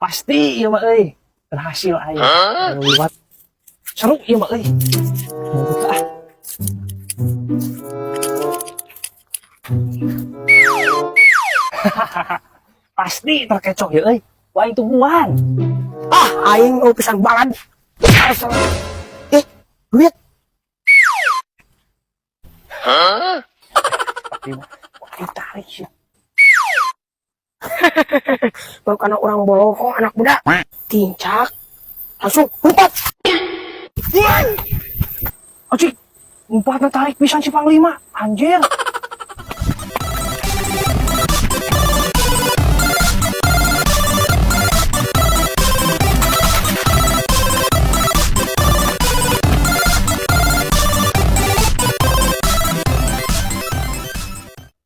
Pasti ya mak euy. Berhasil aya. Liwat. Seru ya mak euy. Buka ah. Pasti terkecoh ya euy. Wah itu buan. Ah, aing mau pisan banget. Duit. Tapi wah ditarik sih. Baru karena orang bolong anak muda. Tincak. Langsung umpat. Acik, umpatnya tarik pisan si Panglima. Anjir.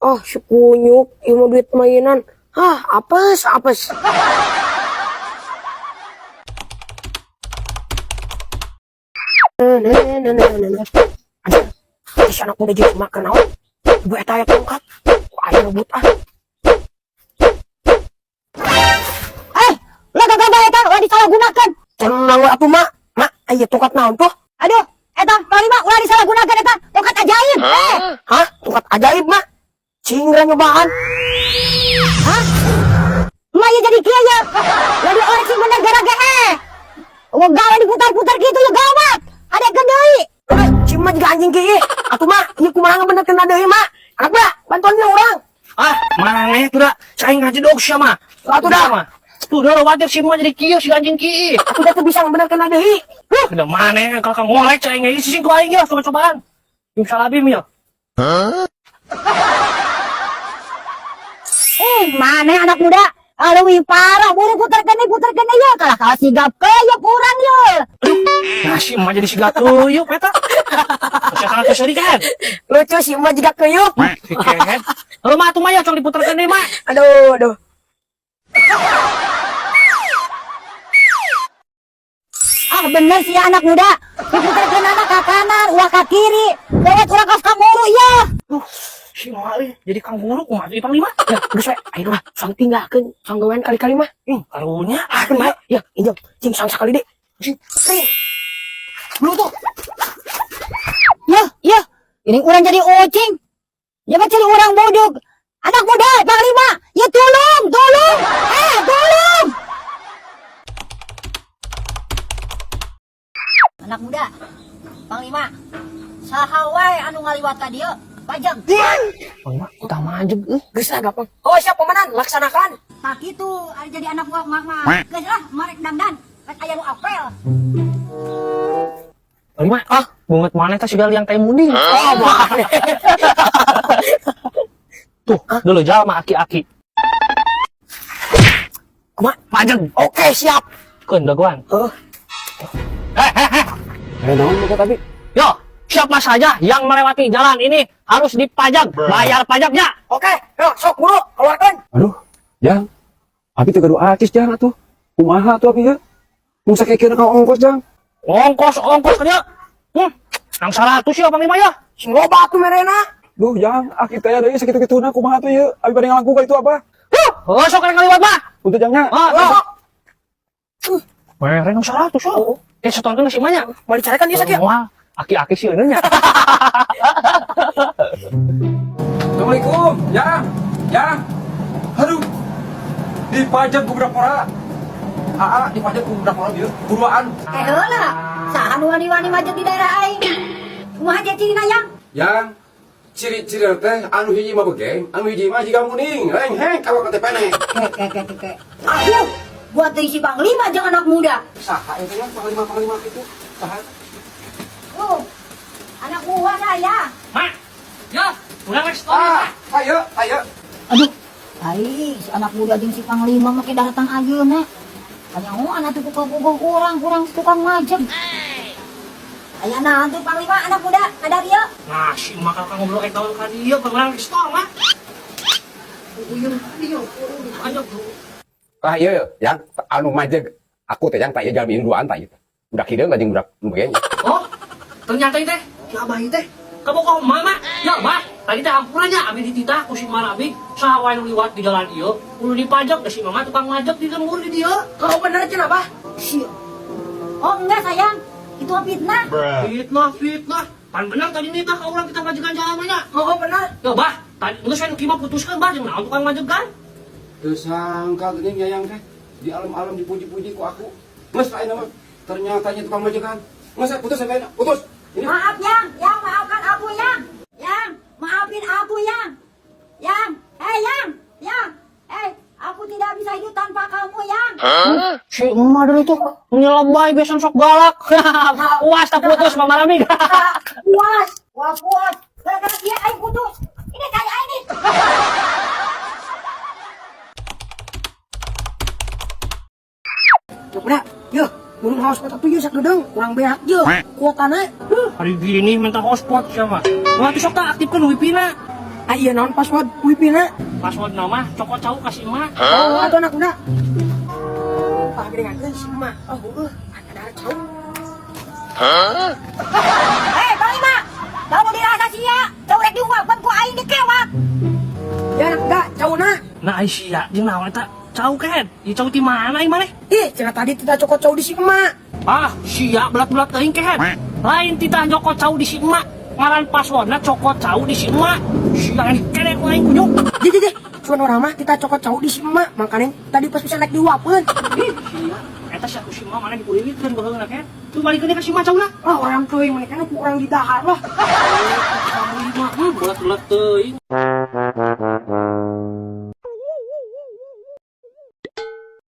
Oh, si kunyuk, ilmu duit mainan. Hah, apes. Si anak muda jadi makan naon. Ibu eta aya tongkat. Aya rebut ah. Lega gada eta ulah disalahgunakeun. Tenang we atuh, Mak. Mak, aya tongkat naon tuh? Aduh, eta Panglima ulah disalahgunakeun eta tongkat ajaib. Hah? Tongkat ajaib, Mak. Cingra nyobaan. Hah? Maya jadi kieu ya. Jadi orang sih bener gara-gara gawe diputar-putar gitu ya gawat. Ada deui. Cima juga anjing kieu. Atuh, Mak, ieu kumaha ngebenerkeun deui, Mak? Anak Mak, bantuan dia orang. Ah, maneh tuh dah. Saya ngaji dok sama. Atuh dah. Tuh udah wajar sih mau jadi kieu si anjing kieu. Aku udah tuh bisa ngebenerkeun deui. Udah maneh kalau ngolek saya ngaji sih ku aing ya coba-cobaan. Salabim ya. Mana anak muda? Aduh, parah, buru putarkeun ya. Kalah sigap keuyeuk urang ye. Nah si mah jadi siga tuyuk eta. Sekarang keseri kan. Lucu sih mah juga kuyuk. Kan. Lu mah atuh mah ya cong diputerkeun deui mah. Aduh. Ah bener sih anak muda. Diputarkeun anak ke kanan, ulah ke kiri. Lewat urang ka kamuru ya. Si mah jadi kang guru kumaha di Panglima. Ya, geus we. Ayo mah, sang tinggalkeun, sang gawean kali-kali mah. Karunya. Ah, kan bae. Ya, injam. Cing sang sekali deh. Cing. Lu tuh. Ya. Ini urang jadi ucing. Jangan jadi orang bodoh. Anak muda, Panglima. Ya tolong. Tolong. Anak muda, Panglima. Saha wae anu ngaliwat ka dieu? Pajang. Panglima, kita maju Geus lah gampang. Oh, siap komandan, laksanakan. Tak kitu, ari jadi anak buah mah. Geus lah, marek dandan. Rek aya nu apel. Panglima, bunget maneh teh siga liang teh munding. Oh, maaf. Tuh, dulu jalma aki-aki. Kumaha? Pajeng. Oke, siap. Keun dagoan. Naon muka tadi? Yo, siapa saja yang melewati jalan ini harus dipajak, bayar pajaknya. Oke, yuk, sok buru, keluarkan. Aduh, Jang. Abi teu gaduh artis Jang atuh. Kumaha atuh abi ya? Mun sakekeuna ka ongkos Jang. Ongkos ka dia. Nang 100 ya Panglima ya. Sing loba atuh merena. Duh, Jang, aki teh deui sakitu-kituna kumaha atuh ye? Abi bade ngalangku ka itu apa? Sok rek ngaliwat mah. Untuk Jangnya. Sok. Mere nang 100 ya. Setorkeun si manya. Mau dicarikan dia sakit. Wah, aki-aki sih nya. Assalamualaikum, Jang. Jang. Aduh. Dipajak ku budak pora. Dipajak ku budak pora dieu. Buruan. Heula. Saha nu wani-wani majek di daerah aing? Kumaha cicingna yang? Jang. Ciri-ciri teh anu hiji mah begeng, anu hiji mah jiga muning, heng kawak teh pene. Kek. Aduh, buat si Panglima jeung anak muda. Saha eta yang panglima itu? Saha? Anak buah saya. Mak. Ya, udah wes story. Ayo. Aduh, si anak muda jeung si Panglima make datang ayeuna. Kanyahoan atuh pukul kurang tukang majek. Aya naon tuh Panglima anak muda ada dia. Nah, si mah kalau ngobrol tahun ka dieu pernah di store mah. Ayo, Iya, yang anu majeg aku teh yang tak ya jami duaan tak itu. Budak hideung ka jeung budak nu begenya. Oh, ternyata teh si abah teh kamu kok mama ya mah tadi teh ampurannya abi dititah ku si Marabi Sawan liwat di jalan ieu, kudu dipajak da si mama tukang majak di lembur di dieu. Kau bener cenah bah. Si. Oh enggak sayang, itu mah fitnah. Fitnah. Pan benar tadi nikah ka urang kita majikan jalannya. Oh bener. Ya bah, tadi geus anu kima putuskeun bah jeung naon tukang majegan. Tersangka geuning yayang teh di alam-alam dipuji-puji ku aku. Geus lain mah ternyata nya tukang majikan. Geus putus sampai putus. Ini Maaf yang maafkan aku yang maafin aku yang, yang, aku tidak bisa hidup tanpa kamu yang. Si emak dulu tuh nyelebay besan sok galak. Puas tak putus mama Rami. Puas, wah puas, gara-gara dia aing putus, ini kayak ini. Coba yuk, burung hotspot atuh yuk sakdeung, kurang beak yuk. Kuotana. Hari gini minta hotspot siapa? Wah tuh sok tak aktifkan wifi-na. Ah iya naon password wifi-na? Password nama cokot cau kasih emak. Oh, atuh anak muda. Ah gedengan si emak. Oh, ada cau. Bang Lima, kamu dirasa sia, jauh rek diuapkan ku aing dikewat. Ya anak muda, cauna. Nah Aisyah, jeung naon eta? Cau kan? Ieu cau ti mana ieu maneh? Ih, cenah tadi kita cokot cau di si emak. Ah, sia belat-belat teuing kan? Lain titah cokot cau di si emak. Ngaran passwordna cokot cau di si emak. Sia ini kene ku aing kunyuk. Jadi, cuman orang mah kita cokot cau di si emak, makanya tadi pas bisa naik diuapkeun. Ih, sia. Eta sia si emak mana dipulilitkeun baheula kan? Tu balikeun ka si emak cauna. Ah, orang teuing mah kan kurang di dahar lah. Kamu mah belat-belat teuing.